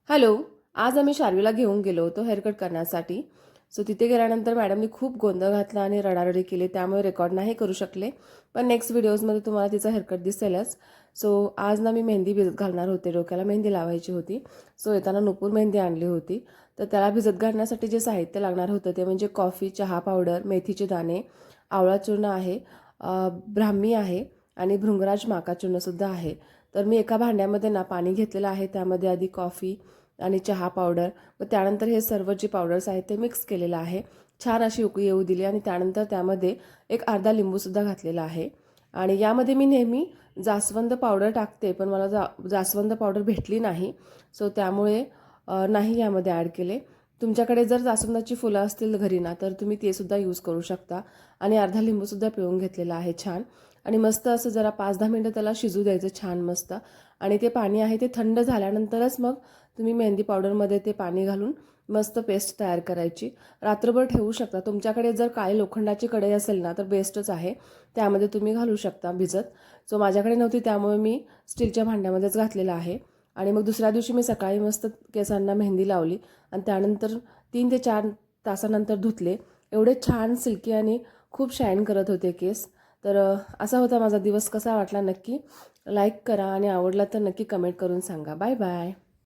Hello. आज आम्ही शार्वीला घेऊन गेलो होतो हेअरकट करण्यासाठी. सो तिथे गेल्यानंतर मॅडमनी खूप गोंधळ घातला आणि रडारडी केली, त्यामुळे रेकॉर्ड नाही करू शकले. पण नेक्स्ट व्हिडिओजमध्ये तुम्हाला तिचा हेअरकट दिसेलच. सो आज ना मी मेहंदी भिजत घालणार होते, डोक्याला मेहंदी लावायची होती. सो येताना नुपूर मेहंदी आणली होती. तर त्याला भिजत घालण्यासाठी जे साहित्य लागणार होतं ते म्हणजे कॉफी, चहा पावडर, मेथीचे दाणे, आवळा चूर्ण आहे, ब्राह्मी आहे आणि भृंगराज माका चूर्णसुद्धा आहे. तर मी एका भांड्यामध्ये ना पाणी घेतलेलं आहे, त्यामध्ये आधी कॉफी आणि चहा पावडर व त्यानंतर हे सर्व जे पावडर्स आहेत ते मिक्स केलेलं आहे. छान अशी उकळी येऊ दिली आणि त्यानंतर त्यामध्ये एक अर्धा लिंबूसुद्धा घातलेला आहे. आणि यामध्ये मी नेहमी जास्वंद पावडर टाकते, पण मला जास्वंद पावडर भेटली नाही. सो त्यामुळे नाही यामध्ये ॲड केले. तुमच्याकडे जर जास्वंदाची फुलं असतील घरी ना, तर तुम्ही ते सुद्धा यूज करू शकता. आणि अर्धा लिंबूसुद्धा पिळून घेतलेला आहे छान. आणि मस्त असं जरा 5-10 मिनटं त्याला शिजू द्यायचं छान मस्त. आणि ते पाणी आहे ते थंड झाल्यानंतरच मग तुम्ही मेहंदी पावडरमध्ये ते पाणी घालून मस्त पेस्ट तयार करायची. रात्रभर ठेवू शकता. तुमच्याकडे जर काळी लोखंडाची कढई असेल ना, तर बेस्टच आहे. त्यामध्ये तुम्ही घालू शकता भिजत. सो माझ्याकडे नव्हती, त्यामुळे मी स्टीलच्या भांड्यामध्येच घातलेलं आहे. आणि मग दुसऱ्या दिवशी मी सकाळी मस्त केसांना मेहंदी लावली आणि त्यानंतर 3 ते 4 तासानंतर धुतले. एवढे छान सिल्की आणि खूप शाईन करत होते केस. तर असा होता माझा दिवस. कसा वाटला नक्की लाईक करा आणि आवडला तर नक्की कमेंट करून सांगा. Bye bye.